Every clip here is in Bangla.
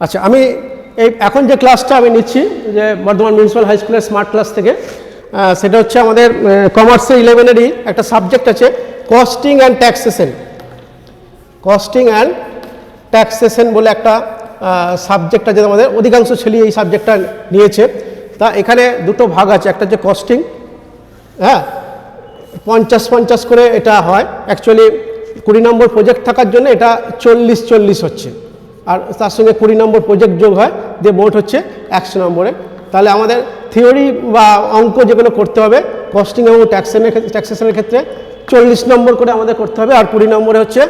আচ্ছা, আমি এই এখন যে ক্লাসটা আমি নিচ্ছি যে বর্ধমান মিউনিসিপ্যাল হাই স্কুলের স্মার্ট ক্লাস থেকে, সেটা হচ্ছে আমাদের কমার্সের 11-এরই একটা সাবজেক্ট আছে costing and taxation. Costing and taxation বলে একটা সাবজেক্ট আছে, আমাদের অধিকাংশ ছেলে এই সাবজেক্টটা নিয়েছে। তা এখানে দুটো ভাগ আছে, একটা হচ্ছে কস্টিং, হ্যাঁ 50-50 করে এটা হয়। অ্যাকচুয়ালি 20 নম্বর প্রজেক্ট থাকার জন্য এটা 40-40 হচ্ছে, আর তার সঙ্গে 20 নম্বর প্রজেক্ট যোগ হয়, দিয়ে মোট হচ্ছে 100 নম্বরে। তাহলে আমাদের থিওরি বা অঙ্ক যেগুলো করতে হবে কস্টিং এবং ট্যাক্সেশনের ক্ষেত্রে 40 নম্বর করে আমাদের করতে হবে, আর 20 নম্বরে হচ্ছে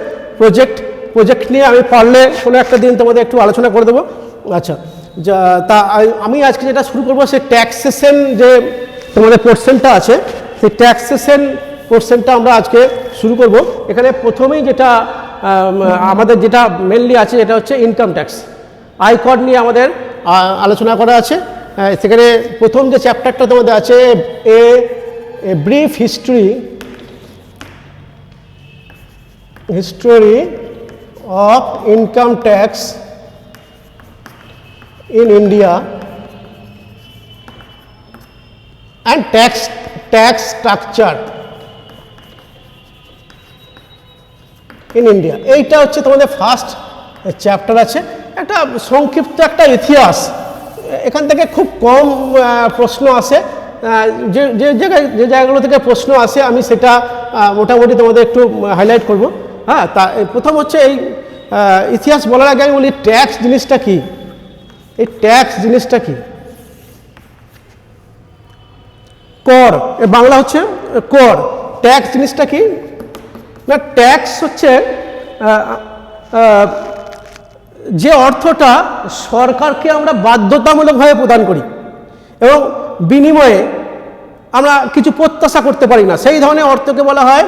প্রজেক্ট নিয়ে আমি পারলে কোনো একটা দিন তোমাদের একটু আলোচনা করে দেবো। আচ্ছা, তা আমি আজকে যেটা শুরু করবো সে ট্যাক্সেশন যে তোমাদের পোর্শনটা আছে, সেই ট্যাক্সেশন পোর্শনটা আমরা আজকে শুরু করব। এখানে প্রথমেই যেটা আমাদের যেটা মেনলি আছে এটা হচ্ছে ইনকাম ট্যাক্স, আয়কর নিয়ে আমাদের আলোচনা করা আছে। সেখানে প্রথম যে চ্যাপ্টারটা তোমাদের আছে a brief history of income tax in India and tax structure in India। এইটা হচ্ছে তোমাদের ফার্স্ট চ্যাপ্টার আছে। একটা সংক্ষিপ্ত একটা ইতিহাস, এখান থেকে খুব কম প্রশ্ন আসে, যে জায়গাগুলো থেকে প্রশ্ন আসে আমি সেটা মোটামুটি তোমাদের একটু হাইলাইট করব। হ্যাঁ, তা প্রথম হচ্ছে এই ইতিহাস বলার আগে আমি বলি ট্যাক্স জিনিসটা কি। এই ট্যাক্স জিনিসটা কি? কর, এর বাংলা হচ্ছে কর। ট্যাক্স জিনিসটা কি না, ট্যাক্স হচ্ছে যে অর্থটা সরকারকে আমরা বাধ্যতামূলকভাবে প্রদান করি এবং বিনিময়ে আমরা কিছু প্রত্যাশা করতে পারি না, সেই ধরনের অর্থকে বলা হয়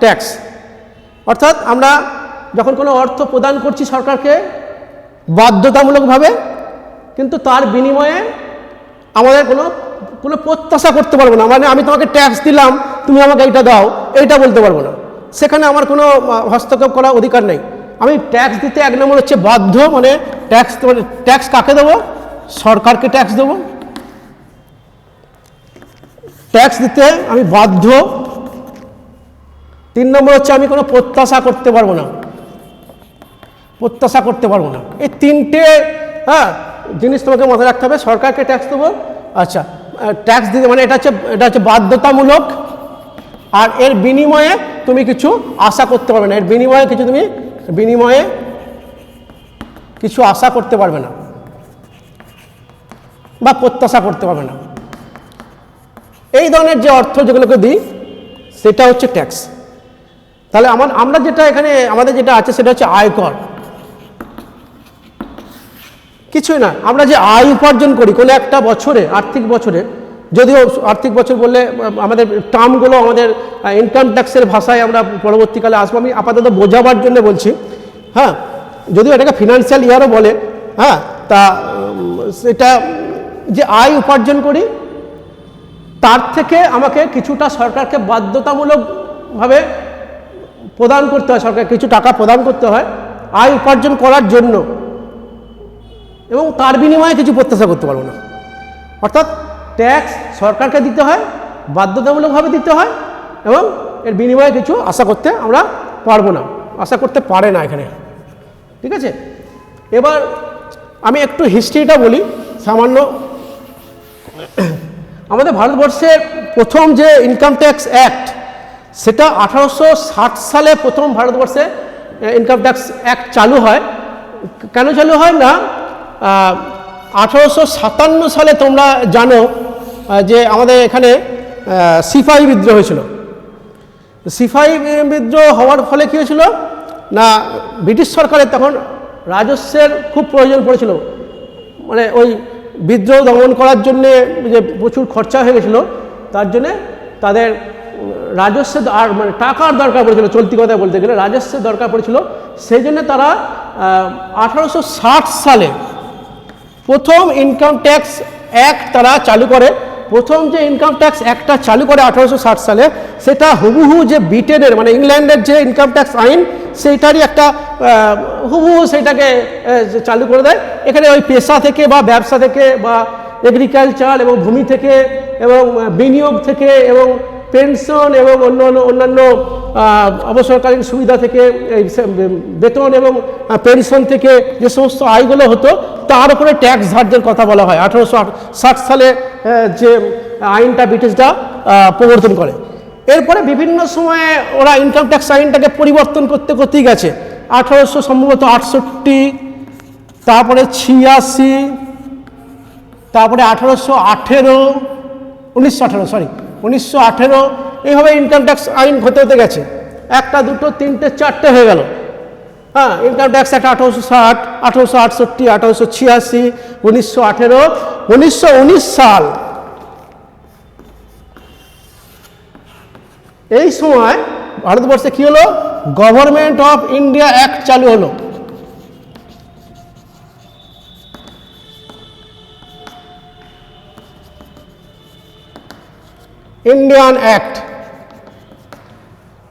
ট্যাক্স। অর্থাৎ আমরা যখন কোনো অর্থ প্রদান করছি সরকারকে বাধ্যতামূলকভাবে, কিন্তু তার বিনিময়ে আমাদের কোনো প্রত্যাশা করতে পারবো না। মানে আমি তোমাকে ট্যাক্স দিলাম, তুমি আমাকে এইটা দাও, এইটা বলতে পারবো না, সেখানে আমার কোনো হস্তক্ষেপ করার অধিকার নেই। আমি ট্যাক্স দিতে এক নম্বর হচ্ছে বাধ্য, মানে ট্যাক্স কাকে দেবো? সরকারকে ট্যাক্স দেবো, ট্যাক্স দিতে আমি বাধ্য। 3 নম্বর হচ্ছে আমি কোনো প্রত্যাশা করতে পারবো না, এই তিনটে জিনিস তোমাকে মাথায় রাখতে হবে। সরকারকে ট্যাক্স দেবো, আচ্ছা ট্যাক্স দিতে মানে এটা হচ্ছে বাধ্যতামূলক, আর এর বিনিময়ে তুমি কিছু আশা করতে পারবে না, এর বিনিময়ে কিছু আশা করতে পারবে না বা প্রত্যাশা করতে পারবে না। এই ধরনের যে অর্থ যেগুলোকে দিই সেটা হচ্ছে ট্যাক্স। তাহলে আমরা যেটা এখানে আমাদের যেটা আছে সেটা হচ্ছে আয়কর। কিছুই না, আমরা যে আয় উপার্জন করি কোনো একটা বছরে, আর্থিক বছরে, যদিও আর্থিক বছর বললে আমাদের টার্মগুলো আমাদের ইনকাম ট্যাক্সের ভাষায় আমরা পরবর্তীকালে আসবো, আমি আপাতত বোঝাবার জন্য বলছি। হ্যাঁ, যদিও এটাকে ফিনান্সিয়াল ইয়ারও বলে। হ্যাঁ, তা সেটা যে আয় উপার্জন করি তার থেকে আমাকে কিছুটা সরকারকে বাধ্যতামূলকভাবে প্রদান করতে হয়, সরকার কিছু টাকা প্রদান করতে হয় আয় উপার্জন করার জন্য, এবং তার বিনিময়ে কিছু প্রত্যাশা করতে পারবো না। অর্থাৎ ট্যাক্স সরকারকে দিতে হয়, বাধ্যতামূলকভাবে দিতে হয়, এবং এর বিনিময়ে কিছু আশা করতে আমরা পারবো না, আশা করতে পারে না এখানে। ঠিক আছে, এবার আমি একটু হিস্ট্রিটা বলি সামান্য। আমাদের ভারতবর্ষের প্রথম যে ইনকাম ট্যাক্স অ্যাক্ট সেটা 1860 সালে প্রথম ভারতবর্ষে ইনকাম ট্যাক্স অ্যাক্ট চালু হয়। কেন চালু হয় না, 1857 সালে তোমরা জানো যে আমাদের এখানে সিপাহী বিদ্রোহ হয়েছিল। সিপাহী বিদ্রোহ হওয়ার ফলে কী হয়েছিল না, ব্রিটিশ সরকারের তখন রাজস্বের খুব প্রয়োজন পড়েছিল। মানে ওই বিদ্রোহ দমন করার জন্যে যে প্রচুর খরচা হয়ে গেছিলো, তার জন্যে তাদের রাজস্বের আর মানে টাকার দরকার পড়েছিল, চলতি কথায় বলতে গেলে রাজস্বের দরকার পড়েছিল। সেই জন্য তারা 1860 সালে প্রথম ইনকাম ট্যাক্স অ্যাক্ট তারা চালু করে। প্রথম যে ইনকাম ট্যাক্স অ্যাক্টটা চালু করে 1860 সালে, সেটা হুবহু যে ব্রিটেনের মানে ইংল্যান্ডের যে ইনকাম ট্যাক্স আইন সেইটারই একটা হুবহু সেইটাকে চালু করে দেয়। এখানে ওই পেশা থেকে বা ব্যবসা থেকে বা এগ্রিকালচার এবং ভূমি থেকে এবং বিনিয়োগ থেকে এবং পেনশন এবং অন্যান্য অবসরকালীন সুবিধা থেকে বেতন এবং পেনশন থেকে যে সমস্ত আয়গুলো হতো তার উপরে ট্যাক্স ধার্যের কথা বলা হয়। 1860 সালে যে আইনটা ব্রিটিশরা প্রবর্তন করে। এরপরে বিভিন্ন সময়ে ওরা ইনকাম ট্যাক্স আইনটাকে পরিবর্তন করতে করতেই গেছে। 1868, তারপরে 86, তারপরে 1918 এইভাবে ইনকাম ট্যাক্স আইন হতে হতে গেছে। একটা, দুটো, তিনটে, চারটে হয়ে গেল। হ্যাঁ, ইনকাম ট্যাক্স একটা 1860, 1868, 1886, 1918, 1919 সাল। এই সময় ভারতবর্ষে কি হলো? গভর্নমেন্ট অফ ইন্ডিয়া অ্যাক্ট চালু হলো। ইন্ডিয়ান অ্যাক্ট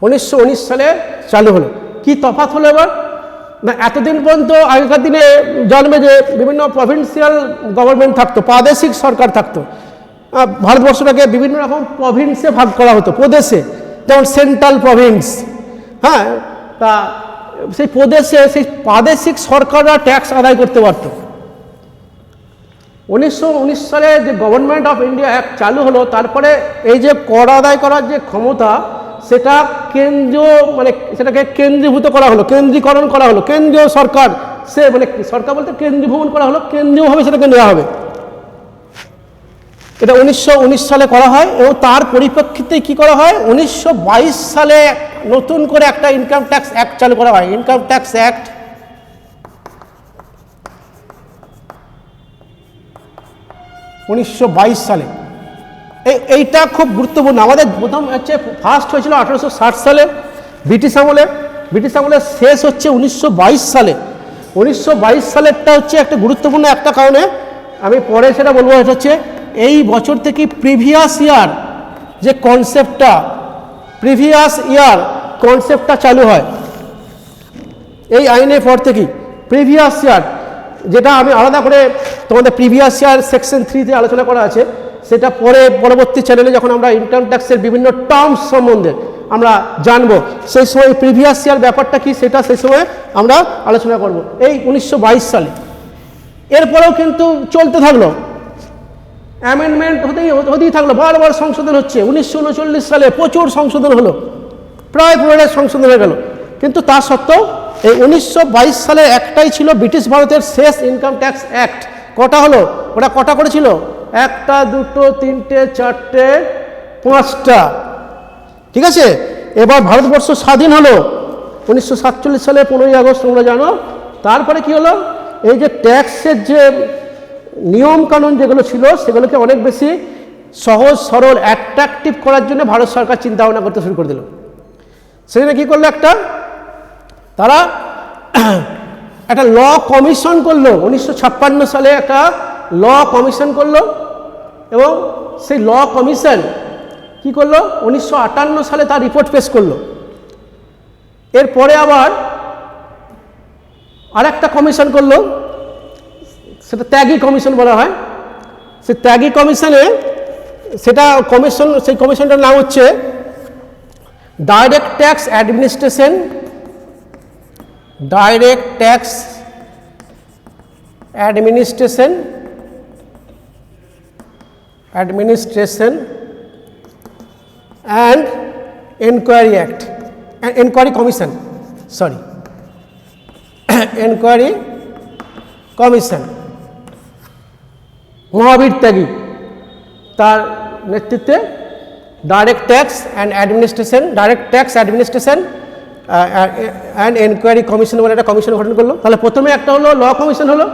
1919 সালে চালু হলো। কি তফাৎ হলো এবার না, এতদিন পর্যন্ত আগেকার দিনে জন্মে যে বিভিন্ন প্রভিন্সিয়াল গভর্নমেন্ট থাকতো, প্রাদেশিক সরকার থাকতো। ভারতবর্ষটাকে বিভিন্ন রকম প্রভিন্সে ভাগ করা হতো, প্রদেশে, যেমন সেন্ট্রাল প্রভিন্স। হ্যাঁ, তা সেই প্রদেশে সেই প্রাদেশিক সরকাররা ট্যাক্স আদায় করতে পারত। 1919 সালে যে গভর্নমেন্ট অফ ইন্ডিয়া অ্যাক্ট চালু হলো, তারপরে এই যে কর আদায় করার যে ক্ষমতা সেটা কেন্দ্রীয়, মানে সেটাকে কেন্দ্রীভূত করা হলো, কেন্দ্রীকরণ করা হলো। কেন্দ্রীয় সরকার, সে মানে সরকার বলতে কেন্দ্রীভবন করা হলো, কেন্দ্রীয়ভাবে সেটাকে নেওয়া হবে। এটা 1919 সালে করা হয় এবং তার পরিপ্রেক্ষিতে কি করা হয়? 1922 সালে নতুন করে একটা ইনকাম ট্যাক্স অ্যাক্ট চালু করা হয়, ইনকাম ট্যাক্স অ্যাক্ট। সালে এইটা খুব গুরুত্বপূর্ণ। আমাদের প্রথম হচ্ছে ফার্স্ট হয়েছিল 1860 সালে ব্রিটিশ আমলে, ব্রিটিশ আমলে শেষ হচ্ছে 1922 সালে। 1922 সালেরটা হচ্ছে একটা গুরুত্বপূর্ণ একটা কারণে, আমি পরে সেটা বলবো। এটা হচ্ছে এই বছর থেকে প্রিভিয়াস ইয়ার যে কনসেপ্টটা, প্রিভিয়াস ইয়ার কনসেপ্টটা চালু হয় এই আইনের পর থেকেই। প্রিভিয়াস ইয়ার, যেটা আমি আলাদা করে তোমাদের প্রিভিয়াস ইয়ার সেকশন 3-তে আলোচনা করা আছে, সেটা পরে পরবর্তী চ্যানেলে যখন আমরা ইনকাম ট্যাক্সের বিভিন্ন টার্মস সম্বন্ধে আমরা জানবো, সেই সময় প্রিভিয়াস ইয়ার ব্যাপারটা কি সেটা সেই সময় আমরা আলোচনা করব। এই 1922 সালে এরপরেও কিন্তু চলতে থাকলো, অ্যামেন্ডমেন্ট হতেই থাকলো, বারবার সংশোধন হচ্ছে। 1939 সালে প্রচুর সংশোধন হলো, প্রায় পুরোটাই সংশোধন হয়ে গেল। কিন্তু তা সত্ত্বেও এই 1922 সালে একটাই ছিল ব্রিটিশ ভারতের শেষ ইনকাম ট্যাক্স অ্যাক্ট। কটা হলো? ওটা কটা করেছিল? 1, 2, 3, 4, 5টা। ঠিক আছে, এবার ভারতবর্ষ স্বাধীন হলো 1947 সালে 15ই আগস্ট, তোমরা জানো। তারপরে কি হলো? এই যে ট্যাক্সের যে নিয়ম কানুন যেগুলো ছিল সেগুলোকে অনেক বেশি সহজ সরল অ্যাট্রাকটিভ করার জন্য ভারত সরকার চিন্তা ভাবনা করতে শুরু করে দিল। সেখানে কী করলো? তারা একটা ল কমিশন করলো। 1956 সালে একটা ল কমিশন করলো এবং সেই ল কমিশন কি করলো? 1958 সালে তার রিপোর্ট পেশ করলো। এরপরে আবার আরেকটা কমিশন করলো, সেটা ত্যাগী কমিশন বলা হয়। সেই ত্যাগী কমিশনে সেই কমিশনটার নাম হচ্ছে direct tax administration, direct tax administration and enquiry act, enquiry commission, sorry, enquiry commission. Mahavir Tyagi তার নেতৃত্বে direct tax and administration and enquiry commission বলে একটা কমিশন গঠন করলো। তাহলে প্রথমে একটা হলো ল কমিশন হলো,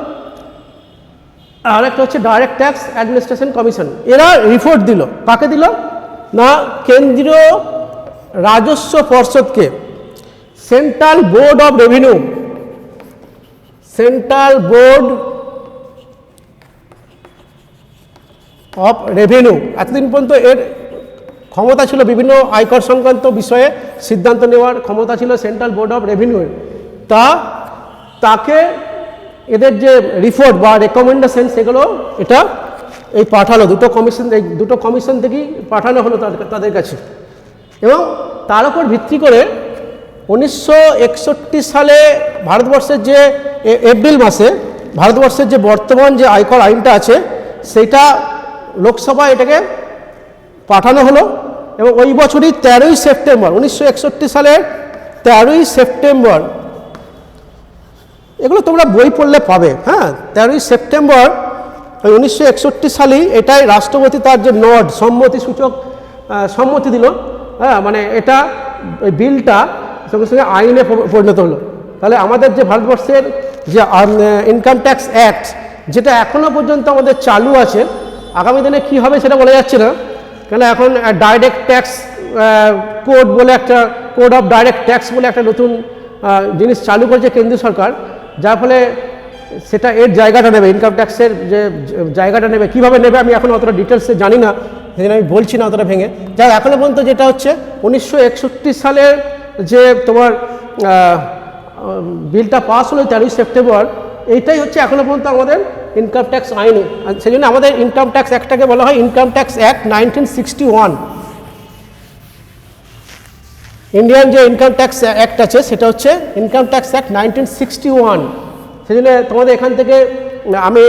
আর একটা হচ্ছে ডাইরেক্ট ট্যাক্স অ্যাডমিনিস্ট্রেশন কমিশন। এরা রিপোর্ট দিল, কাকে দিল না? কেন্দ্রীয় রাজস্ব পর্ষদকে, central board of revenue, central board of revenue. এতদিন পর্যন্ত এর ক্ষমতা ছিল বিভিন্ন আয়কর সংক্রান্ত বিষয়ে সিদ্ধান্ত নেওয়ার ক্ষমতা ছিল সেন্ট্রাল বোর্ড অফ রেভিনিউর, তাকে এদের যে রিপোর্ট বা রেকমেন্ডেশন সেগুলো এটা এই পাঠালো দুটো কমিশন থেকেই পাঠানো হলো তাদের কাছে। এবং তার উপর ভিত্তি করে 1961 সালে ভারতবর্ষের যে এপ্রিল মাসে ভারতবর্ষের যে বর্তমান যে আয়কর আইনটা আছে সেইটা লোকসভায় এটাকে পাঠানো হলো। এবং ওই বছরই 13ই সেপ্টেম্বর 1961 সালের 13ই সেপ্টেম্বর, এগুলো তোমরা বই পড়লে পাবে, হ্যাঁ, 13ই সেপ্টেম্বর 1961 সালেই এটাই রাষ্ট্রপতি তার যে নড সম্মতিসূচক সম্মতি দিল, হ্যাঁ, মানে এটা বিলটা সঙ্গে সঙ্গে আইনে পরিণত হলো। তাহলে আমাদের যে ভারতবর্ষের যে ইনকাম ট্যাক্স অ্যাক্ট যেটা এখনও পর্যন্ত আমাদের চালু আছে, আগামী দিনে কী হবে সেটা বলা যাচ্ছে না, কেন এখন ডাইরেক্ট ট্যাক্স কোড বলে একটা কোড অফ ডাইরেক্ট ট্যাক্স বলে একটা নতুন জিনিস চালু করেছে কেন্দ্রীয় সরকার, যার ফলে সেটা এর জায়গাটা নেবে, ইনকাম ট্যাক্সের যে জায়গাটা নেবে, কীভাবে নেবে আমি এখন অতটা ডিটেলসে জানি না, সেজন্য আমি বলছি না অতটা ভেঙে। যাই এখনও পর্যন্ত যেটা হচ্ছে 1961 সালের যে তোমার বিলটা পাস হলো 13ই সেপ্টেম্বর, এইটাই হচ্ছে এখনও পর্যন্ত আমাদের ইনকাম ট্যাক্স আইন। সেই জন্য আমাদের ইনকাম ট্যাক্স অ্যাক্টটাকে বলা হয় ইনকাম ট্যাক্স অ্যাক্ট 1961। ইন্ডিয়ান যে ইনকাম ট্যাক্স অ্যাক্ট আছে সেটা হচ্ছে ইনকাম ট্যাক্স অ্যাক্ট 1961। সেই জন্য তোমাদের এখান থেকে আমি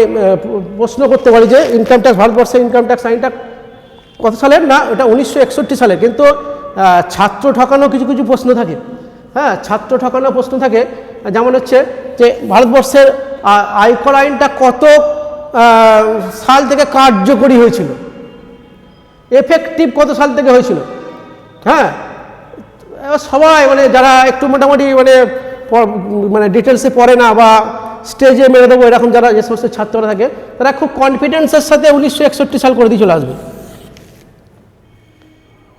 প্রশ্ন করতে পারি যে ইনকাম ট্যাক্স ভারতবর্ষের ইনকাম ট্যাক্স আইনটা কত সালের, না এটা 1961 সালের। কিন্তু ছাত্র ঠকানো কিছু কিছু প্রশ্ন থাকে, হ্যাঁ, ছাত্র ঠকানো প্রশ্ন থাকে, যেমন হচ্ছে যে ভারতবর্ষের আয়কর আইনটা কত সাল থেকে কার্যকরী হয়েছিল, এফেক্টিভ কত সাল থেকে হয়েছিল, হ্যাঁ। সবাই মানে যারা একটু মোটামুটি মানে ডিটেলসে পড়ে না বা স্টেজে মেরে দেবো এরকম যারা যে সমস্ত ছাত্ররা থাকে তারা খুব কনফিডেন্সের সাথে 1961 সাল করে দিয়ে চলে আসবে,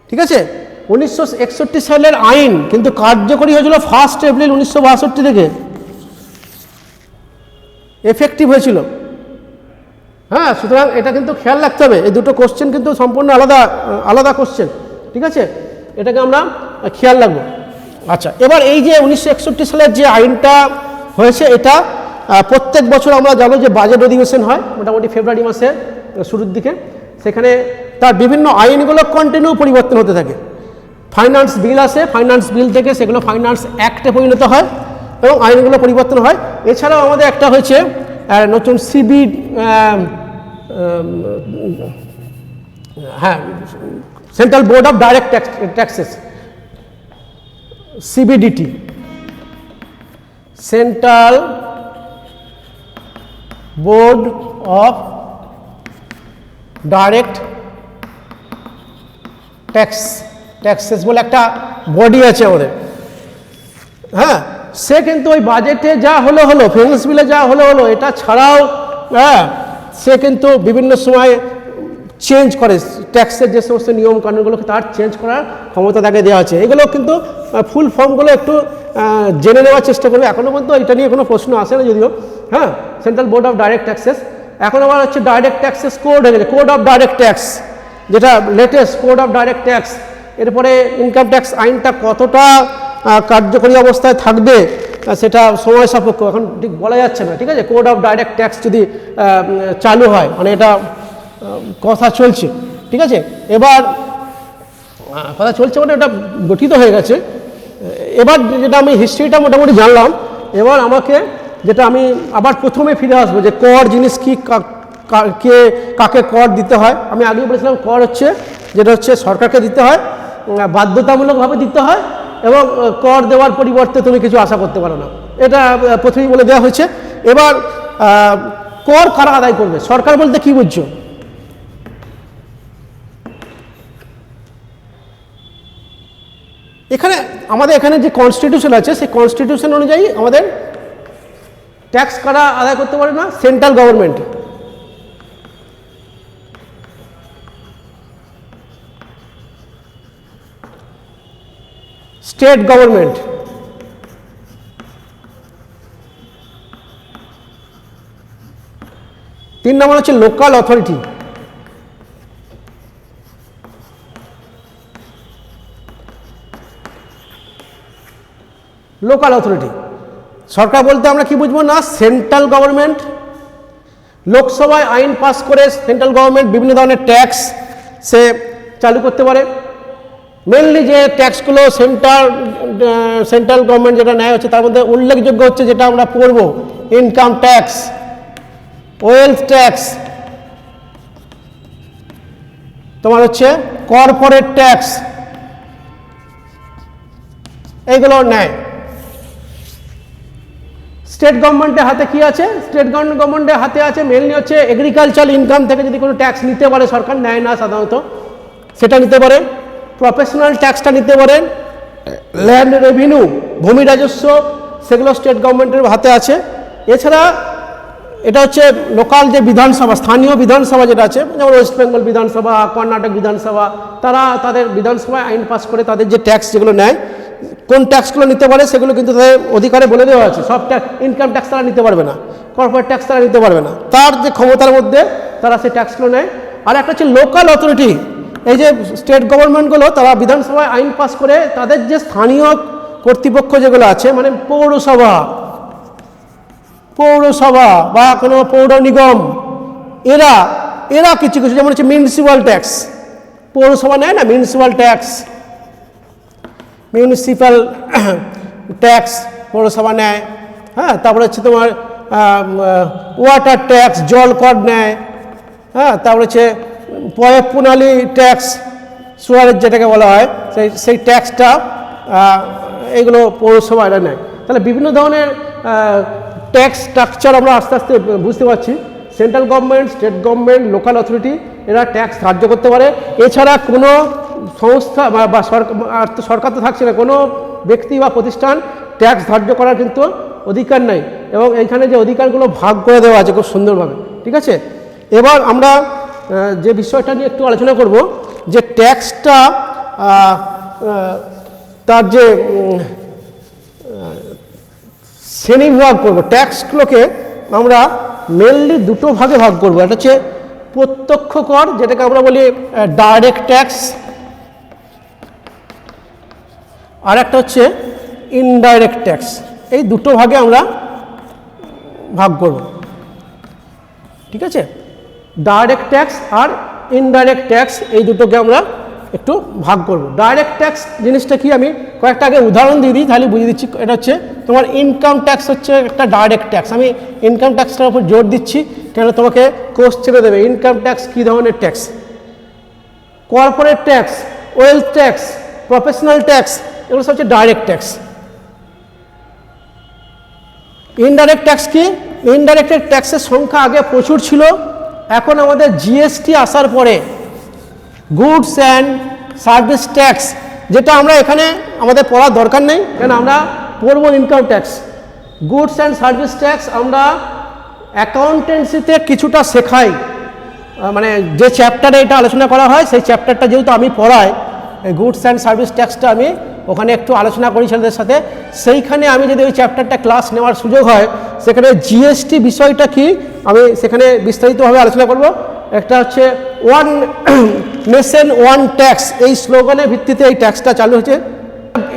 ঠিক আছে। 1961 সালের আইন কিন্তু কার্যকরী হয়েছিল 1 এপ্রিল 1962 থেকে, এফেক্টিভ হয়েছিল, হ্যাঁ। সুতরাং এটা কিন্তু খেয়াল রাখতে হবে, এই দুটো কোশ্চেন কিন্তু সম্পূর্ণ আলাদা আলাদা কোশ্চেন, ঠিক আছে, এটাকে আমরা খেয়াল রাখবো। আচ্ছা, এবার এই যে 1961 সালের যে আইনটা হয়েছে এটা প্রত্যেক বছর আমরা জানো যে বাজেট অধিবেশন হয় মোটামুটি ফেব্রুয়ারি মাসের শুরুর দিকে, সেখানে তার বিভিন্ন আইনগুলো কন্টিনিউ পরিবর্তন হতে থাকে। ফাইন্যান্স বিল আসে, ফাইন্যান্স বিল থেকে সেগুলো ফাইন্যান্স অ্যাক্টে পরিণত হয় এবং আইনগুলো পরিবর্তন হয়। এছাড়াও আমাদের একটা হয়েছে নতুন সিবি, হ্যাঁ, central board of direct taxes, সিবিডিটি, central board of direct taxes বলে একটা বডি আছে আমাদের, হ্যাঁ। সে কিন্তু ওই বাজেটে যা হলো ফাইন্যান্স বিলে যা হলো এটা ছাড়াও, হ্যাঁ, সে কিন্তু বিভিন্ন সময় চেঞ্জ করে ট্যাক্সের যে সমস্ত নিয়ম কানুনগুলোকে তার চেঞ্জ করার ক্ষমতা তাকে দেওয়া আছে। এগুলো কিন্তু ফুল ফর্মগুলো একটু জেনে নেওয়ার চেষ্টা করবে। এখনও পর্যন্ত এটা নিয়ে কোনো প্রশ্ন আসে না যদিও, হ্যাঁ। Central board of direct taxes, এখন আবার হচ্ছে ডাইরেক্ট ট্যাক্সেস কোড হয়ে গেছে, কোড অফ ডাইরেক্ট ট্যাক্স, যেটা latest code of direct tax. এরপরে ইনকাম ট্যাক্স আইনটা কতটা কার্যকরী অবস্থায় থাকবে সেটা সময় সাপেক্ষ, এখন ঠিক বলা যাচ্ছে না, ঠিক আছে। কোড অফ ডাইরেক্ট ট্যাক্স যদি চালু হয়, মানে এটা কথা চলছে, ঠিক আছে। এবার কথা চলছে মানে ওটা গঠিত হয়ে গেছে। এবার যেটা আমি হিস্ট্রিটা মোটামুটি জানলাম, এবার আমাকে যেটা আমি আবার প্রথমে ফিরে আসবো যে কর জিনিস কি, কে কাকে কর দিতে হয়। আমি আগেই বলেছিলাম কর হচ্ছে যেটা হচ্ছে সরকারকে দিতে হয়, বাধ্যতামূলকভাবে দিতে হয় এবং কর দেওয়ার পরিবর্তে তুমি কিছু আশা করতে পারো না, এটা প্রথমেই বলে দেওয়া হয়েছে। এবার কর কারা আদায় করবে, সরকার বলতে কি বুঝছো? এখানে আমাদের এখানে যে কনস্টিটিউশন আছে সেই কনস্টিটিউশন অনুযায়ী আমাদের ট্যাক্স কারা আদায় করতে পারে না, সেন্ট্রাল গভর্নমেন্ট। স্টেট গভর্নমেন্ট, 3 নম্বর হচ্ছে লোকাল অথরিটি, লোকাল অথরিটি। সরকার বলতে আমরা কি বুঝবো না, সেন্ট্রাল গভর্নমেন্ট লোকসভায় আইন পাস করে সেন্ট্রাল গভর্নমেন্ট বিভিন্ন ধরনের ট্যাক্স সে চালু করতে পারে। মেনলি যে ট্যাক্সগুলো সেন্ট্রাল গভর্নমেন্ট যেটা নেয় হচ্ছে তার মধ্যে উল্লেখযোগ্য হচ্ছে যেটা আমরা পড়ব, ইনকাম ট্যাক্স, ওয়েলথ ট্যাক্স, তোমার হচ্ছে কর্পোরেট ট্যাক্স, এইগুলো নেয়। স্টেট গভর্নমেন্টের হাতে কি আছে? স্টেট গভর্নমেন্টের হাতে আছে মেনলি হচ্ছে এগ্রিকালচারাল ইনকাম থেকে যদি কোনো ট্যাক্স নিতে পারে, সরকার নেয় না সাধারণত, সেটা নিতে পারে। প্রফেশনাল ট্যাক্সটা নিতে পারে। ল্যান্ড রেভিনিউ, ভূমি রাজস্ব, সেগুলো স্টেট গভর্নমেন্টের হাতে আছে। এছাড়া এটা হচ্ছে লোকাল যে বিধানসভা, স্থানীয় বিধানসভা যেটা আছে, যেমন ওয়েস্ট বেঙ্গল বিধানসভা, কর্ণাটক বিধানসভা, তারা তাদের বিধানসভায় আইন পাস করে তাদের যে ট্যাক্স যেগুলো নেয়, কোন ট্যাক্সগুলো নিতে পারে সেগুলো কিন্তু তাদের অধিকারে বলে দেওয়া আছে। সব ট্যাক্স, ইনকাম ট্যাক্স তারা নিতে পারবে না, কর্পোরেট ট্যাক্স তারা নিতে পারবে না, তার যে ক্ষমতার মধ্যে তারা সেই ট্যাক্সগুলো নেয়। আর একটা হচ্ছে লোকাল অথরিটি, এই যে স্টেট গভর্নমেন্টগুলো তারা বিধানসভায় আইন পাস করে তাদের যে স্থানীয় কর্তৃপক্ষ যেগুলো আছে, মানে পৌরসভা বা কোনো পৌর নিগম, এরা কিছু কিছু, যেমন হচ্ছে মিউনিসিপ্যাল ট্যাক্স, পৌরসভা নেয় না মিউনিসিপ্যাল ট্যাক্স পৌরসভা নেয়। হ্যাঁ, তারপরে হচ্ছে তোমার ওয়াটার ট্যাক্স, জল কর নেয়। হ্যাঁ, তারপরে হচ্ছে প্রণালী ট্যাক্স, সুয়ারেজ যেটাকে বলা হয়, সেই ট্যাক্সটা এগুলো পৌরসভা এরা নেয়। তাহলে বিভিন্ন ধরনের ট্যাক্স স্ট্রাকচার আমরা আস্তে আস্তে বুঝতে পারছি। Central government, state government, local authority এরা ট্যাক্স ধার্য করতে পারে। এছাড়া কোনো সংস্থা বা সরকার তো থাকছে না, কোনো ব্যক্তি বা প্রতিষ্ঠান ট্যাক্স ধার্য করার কিন্তু অধিকার নাই। এবং এইখানে যে অধিকারগুলো ভাগ করে দেওয়া আছে খুব সুন্দরভাবে, ঠিক আছে। এবার আমরা যে বিষয়টা নিয়ে একটু আলোচনা করব, যে ট্যাক্সটা তার যে শ্রেণীবিভাগ করবো, ট্যাক্সগুলোকে আমরা মেনলি দুটো ভাগে ভাগ করব। একটা হচ্ছে প্রত্যক্ষ কর, যেটাকে আমরা বলি ডাইরেক্ট ট্যাক্স, আর একটা হচ্ছে ইনডাইরেক্ট ট্যাক্স। এই দুটো ভাগে আমরা ভাগ করব, ঠিক আছে। ডাইরেক্ট ট্যাক্স আর ইনডাইরেক্ট ট্যাক্স, এই দুটোকে আমরা একটু ভাগ করব। ডাইরেক্ট ট্যাক্স জিনিসটা কি, আমি কয়েকটা আগে উদাহরণ দিয়ে দিই, তাহলে বুঝিয়ে দিচ্ছি। এটা হচ্ছে তোমার ইনকাম ট্যাক্স, হচ্ছে একটা ডাইরেক্ট ট্যাক্স। আমি ইনকাম ট্যাক্সটার উপর জোর দিচ্ছি কেন, তোমাকে কোশ্চেনে দেবে ইনকাম ট্যাক্স কী ধরনের tax. Corporate tax, wealth tax, professional tax, এগুলো সব হচ্ছে ডাইরেক্ট ট্যাক্স। ইনডাইরেক্ট ট্যাক্স কি? ইনডাইরেক্ট ট্যাক্সের সংখ্যা আগে প্রচুর ছিল, এখন আমাদের জিএসটি আসার পরে গুডস অ্যান্ড সার্ভিস ট্যাক্স, যেটা আমরা এখানে আমাদের পড়ার দরকার নেই, কেন আমরা পড়ব income tax. Goods and service tax আমরা অ্যাকাউন্টেন্সিতে কিছুটা শেখাই, মানে যে চ্যাপ্টারে এটা আলোচনা করা হয় সেই চ্যাপ্টারটা যেহেতু আমি পড়াই, গুডস অ্যান্ড সার্ভিস ট্যাক্সটা আমি ওখানে একটু আলোচনা করি ছেলেদের সাথে। সেইখানে আমি যদি ওই চ্যাপ্টারটা ক্লাস নেওয়ার সুযোগ হয়, সেখানে জিএসটি বিষয়টা কি আমি সেখানে বিস্তারিতভাবে আলোচনা করব। একটা হচ্ছে ওয়ান নেশন ওয়ান ট্যাক্স, এই স্লোগানের ভিত্তিতে এই ট্যাক্সটা চালু হয়েছে।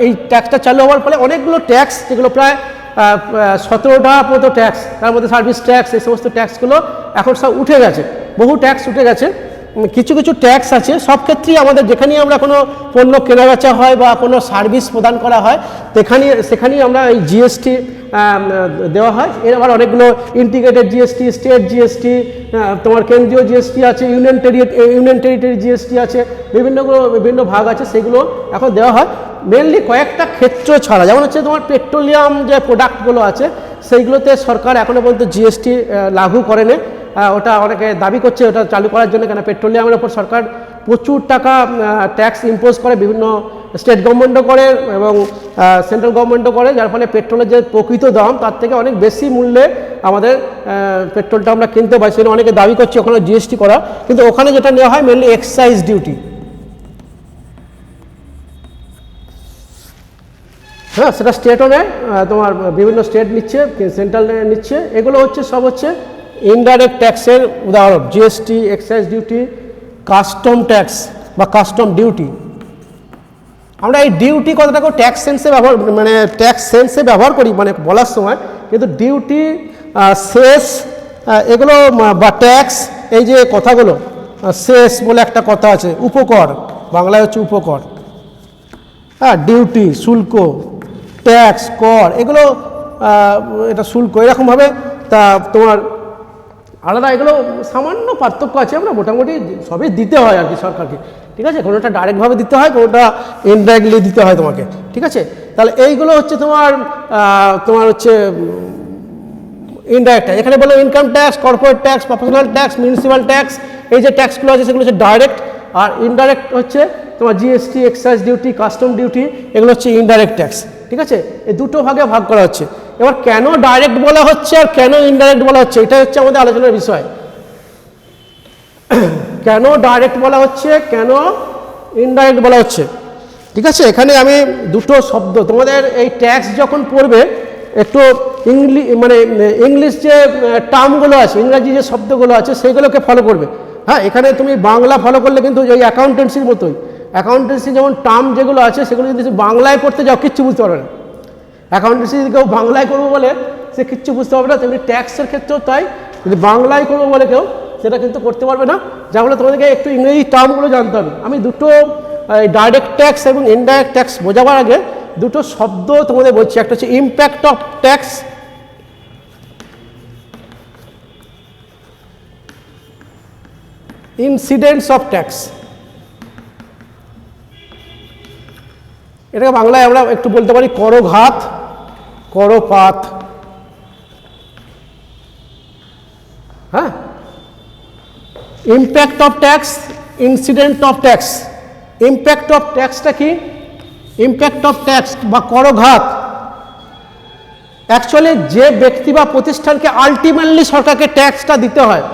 এই ট্যাক্সটা চালু হওয়ার ফলে অনেকগুলো ট্যাক্স, যেগুলো প্রায় 17টা মতো ট্যাক্স, তার মধ্যে সার্ভিস ট্যাক্স, এই সমস্ত ট্যাক্সগুলো এখন সব উঠে গেছে, বহু ট্যাক্স উঠে গেছে। কিছু কিছু ট্যাক্স আছে, সব ক্ষেত্রেই আমাদের যেখানেই আমরা কোনো পণ্য কেনাবেচা হয় বা কোনো সার্ভিস প্রদান করা হয় সেখানেই আমরা এই জিএসটি দেওয়া হয়। এর আবার অনেকগুলো ইন্টিগ্রেটেড জিএসটি, স্টেট জিএসটি, তোমার কেন্দ্রীয় জিএসটি আছে, ইউনিয়ন টেরিটরি জিএসটি আছে, বিভিন্ন ভাগ আছে, সেগুলো এখন দেওয়া হয়। মেনলি কয়েকটা ক্ষেত্র ছাড়া, যেমন হচ্ছে তোমার পেট্রোলিয়াম যে প্রোডাক্টগুলো আছে সেইগুলোতে সরকার এখনও পর্যন্ত জিএসটি লাগু করেনি। ওটা অনেকে দাবি করছে ওটা চালু করার জন্য, কেন পেট্রোলিয়ামের ওপর সরকার প্রচুর টাকা ট্যাক্স ইম্পোজ করে, বিভিন্ন স্টেট গভর্নমেন্টও করে এবং সেন্ট্রাল গভর্নমেন্টও করে, যার ফলে পেট্রোলের যে প্রকৃত দাম তার থেকে অনেক বেশি মূল্যে আমাদের পেট্রোলটা আমরা কিনতে পাই। সেটা অনেকে দাবি করছে ওখানে জিএসটি করা, কিন্তু ওখানে যেটা নেওয়া হয় মেনলি এক্সাইজ ডিউটি। হ্যাঁ, সেটা স্টেটও নেয়, তোমার বিভিন্ন স্টেট নিচ্ছে, সেন্ট্রাল নিচ্ছে। এগুলো সব হচ্ছে ইনডাইরেক্ট ট্যাক্সের উদাহরণ। GST, excise duty, custom tax বা কাস্টম ডিউটি, আমরা এই ডিউটি কথাটাকে ট্যাক্স সেন্সে ব্যবহার মানে ট্যাক্স সেন্সে ব্যবহার করি মানে বলার সময়, কিন্তু ডিউটি সেস এগুলো বা ট্যাক্স এই যে কথাগুলো সেস বলে একটা কথা আছে, উপকর বাংলায় হচ্ছে উপকর, হ্যাঁ ডিউটি শুল্ক ট্যাক্স কর এগুলো এটা শুল্ক এরকমভাবে তা তোমার আলাদা এগুলো সামান্য পার্থক্য আছে, আমরা মোটামুটি সবই দিতে হয় আর কি সরকারকে, ঠিক আছে, কোনোটা ডাইরেক্টভাবে দিতে হয় কোনোটা ইনডাইরেক্টলি দিতে হয় তোমাকে, ঠিক আছে। তাহলে এইগুলো হচ্ছে তোমার হচ্ছে ইনডাইরেক্ট ট্যাক্স। এখানে বলো income tax, corporate tax, professional tax, municipal tax, এই যে ট্যাক্সগুলো আছে সেগুলো হচ্ছে ডাইরেক্ট, আর ইনডাইরেক্ট হচ্ছে তোমার GST, excise duty, custom duty, এগুলো হচ্ছে ইনডাইরেক্ট ট্যাক্স, ঠিক আছে। এই দুটো ভাগে ভাগ করা হচ্ছে। এবার কেন ডাইরেক্ট বলা হচ্ছে আর কেন ইনডাইরেক্ট বলা হচ্ছে এটা হচ্ছে আমাদের আলোচনার বিষয়। কেন ডাইরেক্ট বলা হচ্ছে, কেন ইনডাইরেক্ট বলা হচ্ছে, ঠিক আছে। এখানে আমি দুটো শব্দ তোমাদের এই ট্যাক্স যখন পড়বে একটু ইংলিশ যে টার্মগুলো আছে, ইংরাজি যে শব্দগুলো আছে সেগুলোকে ফলো করবে। হ্যাঁ, এখানে তুমি বাংলা ফলো করলে কিন্তু ওই অ্যাকাউন্টেন্সির মতোই, অ্যাকাউন্টেন্সি যেমন টার্ম যেগুলো আছে সেগুলো যদি বাংলায় পড়তে যাও কিচ্ছু বুঝতে পারবে না। অ্যাকাউন্টেন্সি যদি কেউ বাংলায় করবো বলে সে কিচ্ছু বুঝতে পারবে না, তেমনি ট্যাক্সের ক্ষেত্রেও তাই, যদি বাংলায় করবো বলে কেউ সেটা কিন্তু করতে পারবে না, যা ফলে তোমাদেরকে একটু ইংরেজি টার্মগুলো জানতে হবে। আমি দুটো ডাইরেক্ট ট্যাক্স এবং ইনডাইরেক্ট ট্যাক্স বোঝাবার আগে দুটো শব্দ তোমাদের বলছি। একটা হচ্ছে impact of tax, incidents of tax. এটাকে বাংলায় আমরা একটু বলতে পারি করঘাত, করপাত। হ্যাঁ, impact of tax, incident of tax. Impact of ট্যাক্সটা কি? ইম্প্যাক্ট অফ ট্যাক্স বা করঘাত অ্যাকচুয়ালি যে ব্যক্তি বা প্রতিষ্ঠানকে আলটিমেটলি সরকারকে ট্যাক্সটা দিতে হয়,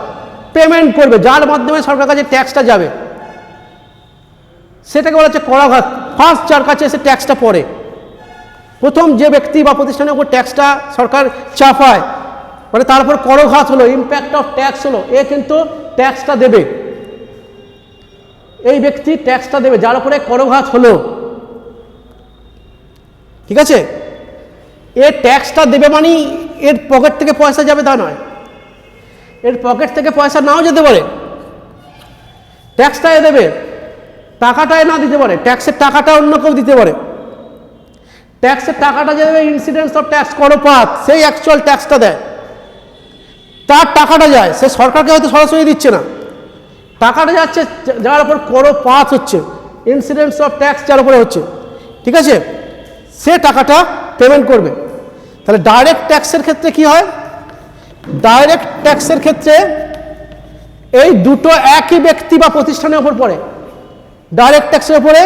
পেমেন্ট করবে, যার মাধ্যমে সরকার কাছে ট্যাক্সটা যাবে, সেটাকে বলা হচ্ছে করঘাত। ফার্স্ট যার কাছে এসে ট্যাক্সটা পড়ে, প্রথম যে ব্যক্তি বা প্রতিষ্ঠানের উপর ট্যাক্সটা সরকার চাপায়, মানে তারপর করঘাত হলো, ইম্প্যাক্ট অফ ট্যাক্স হলো, এ কিন্তু ট্যাক্সটা দেবে, এই ব্যক্তি ট্যাক্সটা দেবে যার উপরে করঘাত হলো, ঠিক আছে। এ ট্যাক্সটা দেবে মানে এর পকেট থেকে পয়সা যাবে তা নয়, এর পকেট থেকে পয়সা নাও যেতে পারে, ট্যাক্সটা এ দেবে, টাকাটাই না দিতে পারে, ট্যাক্সের টাকাটা অন্য কেউ দিতে পারে। ট্যাক্সের টাকাটা যে দেবে ইনসিডেন্স অফ ট্যাক্স, করপাত, সেই অ্যাকচুয়াল ট্যাক্সটা দেয়, তার টাকাটা যায়, সে সরকারকে হয়তো সরাসরি দিচ্ছে না, টাকাটা যাচ্ছে যার উপর করপাত হচ্ছে, ইনসিডেন্স অফ ট্যাক্স যার উপরে হচ্ছে, ঠিক আছে, সে টাকাটা পেমেন্ট করবে। তাহলে ডাইরেক্ট ট্যাক্সের ক্ষেত্রে কি হয়? ডাইরেক্ট ট্যাক্সের ক্ষেত্রে এই দুটো একই ব্যক্তি বা প্রতিষ্ঠানের উপর পড়ে। ডাইরেক্ট ট্যাক্সের উপরে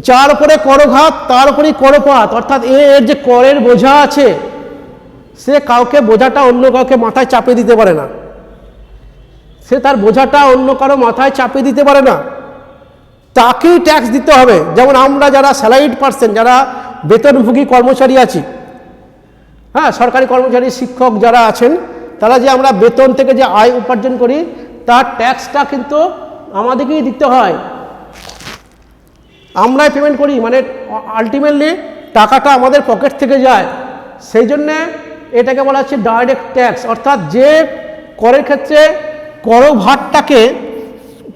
যার উপরে করঘাত তার উপরেই করপাত, অর্থাৎ এর যে করের বোঝা আছে সে কাউকে বোঝাটা অন্য কাউকে মাথায় চাপিয়ে দিতে পারে না, সে তার বোঝাটা অন্য কারো মাথায় চাপিয়ে দিতে পারে না, তাকেই ট্যাক্স দিতে হবে। যেমন আমরা যারা স্যালারিড পার্সন, যারা বেতনভোগী কর্মচারী আছি, হ্যাঁ সরকারি কর্মচারী, শিক্ষক যারা আছেন, তারা যে আমরা বেতন থেকে যে আয় উপার্জন করি তার ট্যাক্সটা কিন্তু আমাদেরকেই দিতে হয়, আমরাই পেমেন্ট করি, মানে আলটিমেটলি টাকাটা আমাদের পকেট থেকে যায়, সেই জন্যে এটাকে বলা হচ্ছে ডাইরেক্ট ট্যাক্স। অর্থাৎ যে করের ক্ষেত্রে করভারটাকে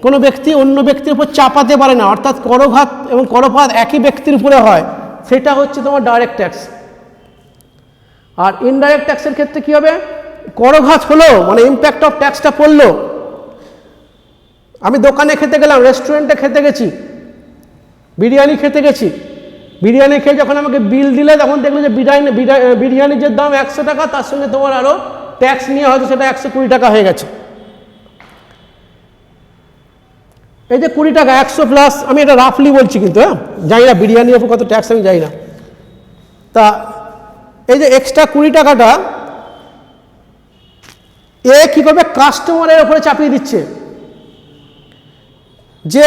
কোনো ব্যক্তি অন্য ব্যক্তির উপর চাপাতে পারে না, অর্থাৎ করঘাত এবং করপাত একই ব্যক্তির উপরে হয়, সেটা হচ্ছে তোমার ডাইরেক্ট ট্যাক্স। আর ইনডাইরেক্ট ট্যাক্সের ক্ষেত্রে কী হবে? করঘাত হলো মানে ইম্প্যাক্ট অফ ট্যাক্সটা পড়লো, আমি দোকানে খেতে গেলাম, রেস্টুরেন্টে খেতে গেছি, বিরিয়ানি খেতে গেছি, বিরিয়ানি খেয়ে যখন আমাকে বিল দিলে তখন দেখলো যে বিরিয়ানির যে দাম 100 টাকা, তার সঙ্গে তোমার আরও ট্যাক্স নিয়ে হয়তো সেটা 120 টাকা হয়ে গেছে। এই যে 20 টাকা 100 প্লাস, আমি এটা রাফলি বলছি কিন্তু, হ্যাঁ জানি না বিরিয়ানির উপর কত ট্যাক্স আমি জানি না, তা এই যে এক্সট্রা 20 টাকাটা এ কী করবে? কাস্টমারের উপরে চাপিয়ে দিচ্ছে। যে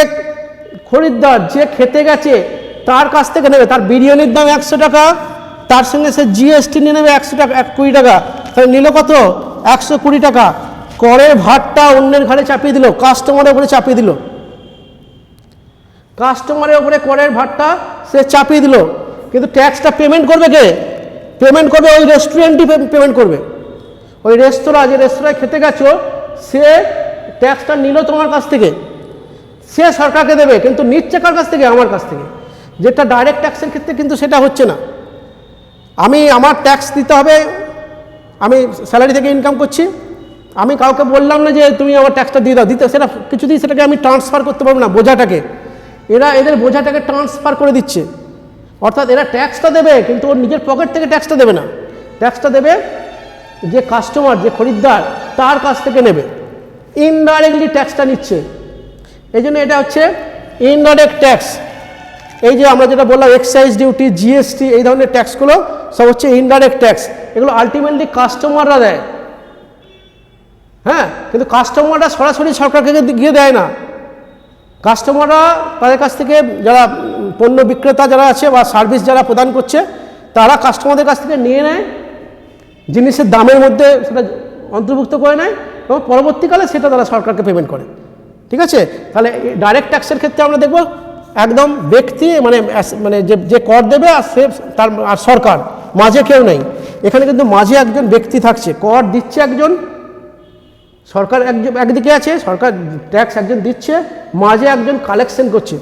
খরিদ্দার যে খেতে গেছে তার কাছ থেকে নেবে, তার বিরিয়ানির দাম 100 টাকা, তার সঙ্গে সে জিএসটি নিয়ে নেবে 100 টাকা, 20 টাকা, তাহলে নিল কত? 120 টাকা। করের ভারটা অন্যের ঘাড়ে চাপিয়ে দিল, কাস্টমারের উপরে চাপিয়ে দিল। কাস্টমারের উপরে করের ভারটা সে চাপিয়ে দিল, কিন্তু ট্যাক্সটা পেমেন্ট করবে কে? পেমেন্ট করবে ওই রেস্টুরেন্টই পেমেন্ট করবে। ওই রেস্তোরাঁ, যে রেস্তোরাঁয় খেতে গেছো, সে ট্যাক্সটা নিল তোমার কাছ থেকে, সে সরকারকে দেবে, কিন্তু নিচ্ছে কার কাছ থেকে? আমার কাছ থেকে। যেটা ডাইরেক্ট ট্যাক্সের ক্ষেত্রে কিন্তু সেটা হচ্ছে না। আমি আমার ট্যাক্স দিতে হবে, আমি স্যালারি থেকে ইনকাম করছি, আমি কাউকে বললাম না যে তুমি আমার ট্যাক্সটা দিয়ে দাও, দিতে সেটা কিছুতেই সেটাকে আমি ট্রান্সফার করতে পারবো না বোঝাটাকে। এরা এদের বোঝাটাকে ট্রান্সফার করে দিচ্ছে, অর্থাৎ এরা ট্যাক্সটা দেবে কিন্তু ওর নিজের পকেট থেকে ট্যাক্সটা দেবে না, ট্যাক্সটা দেবে যে কাস্টমার, যে খরিদ্দার, তার কাছ থেকে নেবে, ইনডাইরেক্টলি ট্যাক্সটা নিচ্ছে। এই জন্য এটা হচ্ছে ইনডাইরেক্ট ট্যাক্স। এই যে আমরা যেটা বললাম এক্সাইজ ডিউটি, জিএসটি, এই ধরনের ট্যাক্সগুলো সব হচ্ছে ইনডাইরেক্ট ট্যাক্স। এগুলো আলটিমেটলি কাস্টমাররা দেয়, হ্যাঁ, কিন্তু কাস্টমাররা সরাসরি সরকারকে গিয়ে দেয় না। কাস্টমাররা তাদের কাছ থেকে, যারা পণ্য বিক্রেতা যারা আছে বা সার্ভিস যারা প্রদান করছে, তারা কাস্টমারদের কাছ থেকে নিয়ে নেয়, জিনিসের দামের মধ্যে সেটা অন্তর্ভুক্ত করে নেয় এবং পরবর্তীকালে সেটা তারা সরকারকে পেমেন্ট করে। ঠিক আছে? তাহলে ডাইরেক্ট ট্যাক্সের ক্ষেত্রে আমরা দেখব একদম ব্যক্তি, মানে যে কর দেবে আর সে তার, আর সরকার, মাঝে কেউ নেই। এখানে কিন্তু মাঝে একজন ব্যক্তি থাকছে, কর দিচ্ছে একজন, সরকার একদিকে আছে, সরকার ট্যাক্স একজন দিচ্ছে, মাঝে একজন কালেকশন করছে।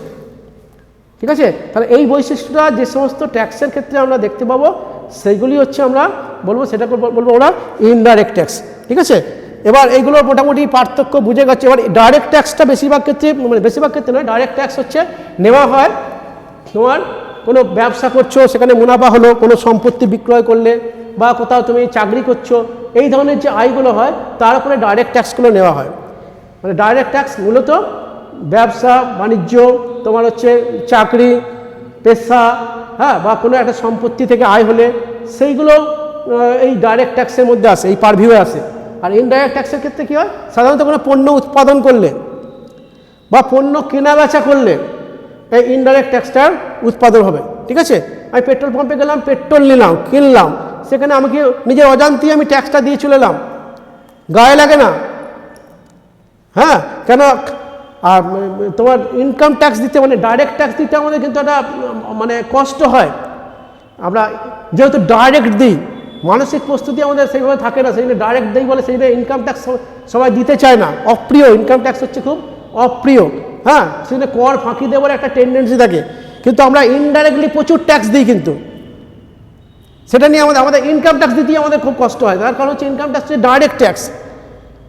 ঠিক আছে? তাহলে এই বৈশিষ্ট্যটা যে সমস্ত ট্যাক্সের ক্ষেত্রে আমরা দেখতে পাবো, সেইগুলি হচ্ছে আমরা বলবো, সেটা বলবো ওরা ইনডাইরেক্ট ট্যাক্স। ঠিক আছে? এবার এইগুলো মোটামুটি পার্থক্য বুঝে গেছে। এবার ডাইরেক্ট ট্যাক্সটা বেশিরভাগ ক্ষেত্রে, মানে বেশিরভাগ ক্ষেত্রে নয়, ডাইরেক্ট ট্যাক্স হচ্ছে নেওয়া হয় তোমার কোনো ব্যবসা করছো, সেখানে মুনাফা হলো, কোনো সম্পত্তি বিক্রয় করলে, বা কোথাও তুমি চাকরি করছো, এই ধরনের যে আয়গুলো হয় তার উপরে ডাইরেক্ট ট্যাক্সগুলো নেওয়া হয়। মানে ডাইরেক্ট ট্যাক্স মূলত ব্যবসা বাণিজ্য, তোমার হচ্ছে চাকরি, পেশা, হ্যাঁ, বা কোনো একটা সম্পত্তি থেকে আয় হলে সেইগুলো এই ডাইরেক্ট ট্যাক্সের মধ্যে আসে, এই পারভিউয়ে আসে। আর ইনডাইরেক্ট ট্যাক্সের ক্ষেত্রে কী হয়? সাধারণত কোনো পণ্য উৎপাদন করলে বা পণ্য কেনা বেচা করলে এই ইনডাইরেক্ট ট্যাক্সটার উৎপাদন হবে। ঠিক আছে? আমি পেট্রোল পাম্পে গেলাম, পেট্রোল নিলাম, কিনলাম, সেখানে আমাকে নিজের অজান্তেই আমি ট্যাক্সটা দিয়ে চলে এলাম, গায়ে লাগে না, হ্যাঁ, কেন? আর তোমার ইনকাম ট্যাক্স দিতে, মানে ডাইরেক্ট ট্যাক্স দিতে আমাদের কিন্তু একটা মানে কষ্ট হয়। আমরা যেহেতু ডাইরেক্ট দিই, মানসিক প্রস্তুতি আমাদের সেইভাবে থাকে না, সেই জন্য ডাইরেক্ট দিই বলে সেই জন্য ইনকাম ট্যাক্স সবাই দিতে চায় না, অপ্রিয়। ইনকাম ট্যাক্স হচ্ছে খুব অপ্রিয়, হ্যাঁ, সেই জন্য কর ফাঁকি দেওয়ার একটা টেন্ডেন্সি থাকে। কিন্তু আমরা ইনডাইরেক্টলি প্রচুর ট্যাক্স দিই, কিন্তু সেটা নিয়ে আমাদের ইনকাম ট্যাক্স দিতেই আমাদের খুব কষ্ট হয়। তার কারণ হচ্ছে ইনকাম ট্যাক্স হচ্ছে ডাইরেক্ট ট্যাক্স,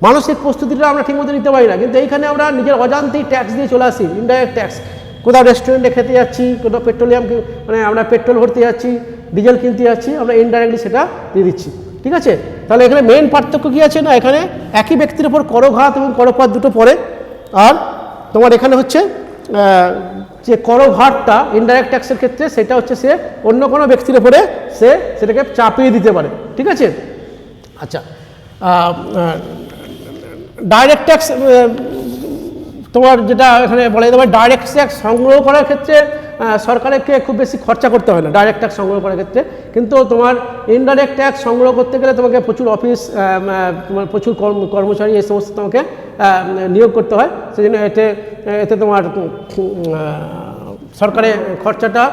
মানসিক প্রস্তুতিটা আমরা ঠিকমতো নিতে পারি না, কিন্তু এইখানে আমরা নিজের অজান্তেই ট্যাক্স দিয়ে চলে আসি, ইনডাইরেক্ট ট্যাক্স। কোথাও রেস্টুরেন্টে খেতে যাচ্ছি, কোথাও পেট্রোলিয়াম, মানে আমরা পেট্রোল ভরতে যাচ্ছি, ডিজেল কিনতে যাচ্ছি, আমরা ইনডাইরেক্টলি সেটা দিয়ে দিচ্ছি। ঠিক আছে? তাহলে এখানে মেন পার্থক্য কী আছে না, এখানে একই ব্যক্তির ওপর করঘাত এবং করপাত দুটো পড়ে। আর তোমার এখানে হচ্ছে যে করভারটা ইনডাইরেক্ট ট্যাক্সের ক্ষেত্রে, সেটা হচ্ছে সে অন্য কোনো ব্যক্তির ওপরে সে সেটাকে চাপিয়ে দিতে পারে। ঠিক আছে? আচ্ছা, ডাইরেক্ট ট্যাক্স তোমার যেটা এখানে বলা যেতে পারে, ডাইরেক্ট ট্যাক্স সংগ্রহ করার ক্ষেত্রে সরকারকে খুব বেশি খরচা করতে হয় না ডাইরেক্ট ট্যাক্স সংগ্রহ করার ক্ষেত্রে, কিন্তু তোমার ইনডাইরেক্ট ট্যাক্স সংগ্রহ করতে গেলে তোমাকে প্রচুর অফিস, তোমার প্রচুর কর্মচারী, এই সমস্ত তোমাকে নিয়োগ করতে হয়। সেই জন্য এতে তোমার সরকারের খরচাটা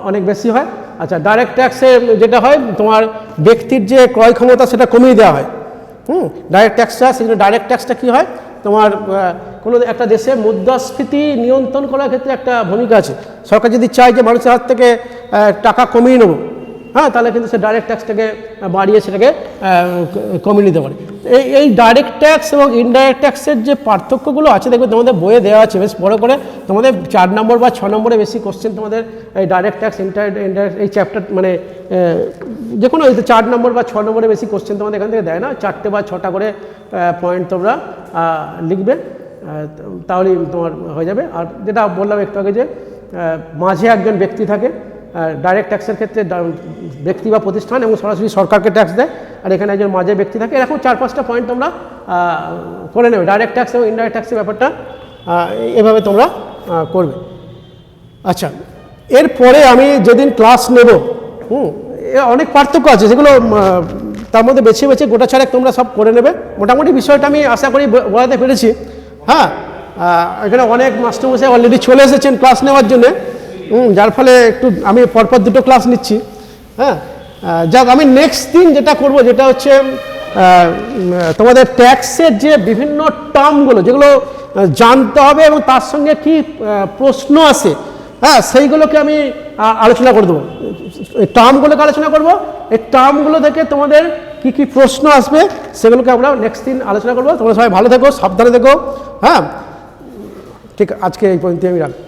অনেক বেশি হয়। আচ্ছা, ডাইরেক্ট ট্যাক্সে যেটা হয়, তোমার ব্যক্তির যে ক্রয় ক্ষমতা সেটা কমিয়ে দেওয়া হয়। ডাইরেক্ট ট্যাক্সটা, সেই জন্য ডাইরেক্ট ট্যাক্সটা কী হয়, তোমার কোনো একটা দেশে মুদ্রাস্ফীতি নিয়ন্ত্রণ করার ক্ষেত্রে একটা ভূমিকা আছে। সরকার যদি চায় যে মানুষের হাত থেকে টাকা কমিয়ে নেব, হ্যাঁ, তাহলে কিন্তু সে ডাইরেক্ট ট্যাক্সটাকে বাড়িয়ে সেটাকে কমিয়ে নিতে পারে। এই ডাইরেক্ট ট্যাক্স এবং ইনডাইরেক্ট ট্যাক্সের যে পার্থক্যগুলো আছে, দেখবে তোমাদের বইয়ে দেওয়া আছে বেশ বড় করে। তোমাদের 4 নম্বর বা 6 নম্বরে বেশি কোশ্চেন তোমাদের এই ডাইরেক্ট ট্যাক্স, ইনডাইরেক্ট, এই চ্যাপ্টার, মানে যে কোনো 4 নম্বর বা 6 নম্বরে বেশি কোশ্চেন তোমাদের এখান থেকে দেয় না। 4টে বা 6টা করে পয়েন্ট তোমরা লিখবে, তাহলেই তোমার হয়ে যাবে। আর যেটা বললাম একটু আগে, যে মাঝে একজন ব্যক্তি থাকে, ডাইরেক্ট ট্যাক্সের ক্ষেত্রে ব্যক্তি বা প্রতিষ্ঠান এবং সরাসরি সরকারকে ট্যাক্স দেয়, আর এখানে একজন মাঝে ব্যক্তি থাকে। এরকম 4-5টা পয়েন্ট তোমরা করে নেবে। ডাইরেক্ট ট্যাক্স এবং ইনডাইরেক্ট ট্যাক্সের ব্যাপারটা এভাবে তোমরা করবে। আচ্ছা, এরপরে আমি যেদিন ক্লাস নেব, অনেক পার্থক্য আছে, সেগুলো তার মধ্যে বেছে বেছে গোটা ছাড়েক তোমরা সব করে নেবে। মোটামুটি বিষয়টা আমি আশা করি বলাতে পেরেছি। হ্যাঁ, এখানে অনেক মাস্টারমশাই অলরেডি চলে এসেছেন ক্লাস নেওয়ার জন্য, যার ফলে একটু আমি পরপর দুটো ক্লাস নিচ্ছি। হ্যাঁ, যাক আমি নেক্সট দিন যেটা করব যেটা হচ্ছে তোমাদের ট্যাক্সের যে বিভিন্ন টার্মগুলো যেগুলো জানতে হবে এবং তার সঙ্গে কি প্রশ্ন আসে, হ্যাঁ সেইগুলোকে আমি আলোচনা করে দেবো। এই টার্মগুলোকে আলোচনা করব, এই টার্মগুলো থেকে তোমাদের কি কি প্রশ্ন আসবে সেগুলোকে আমরা নেক্সট দিন আলোচনা করবো। তোমরা সবাই ভালো থেকো, সাবধানে থেকো। হ্যাঁ, ঠিক, আজকে এই পর্যন্ত আমি রাখবো।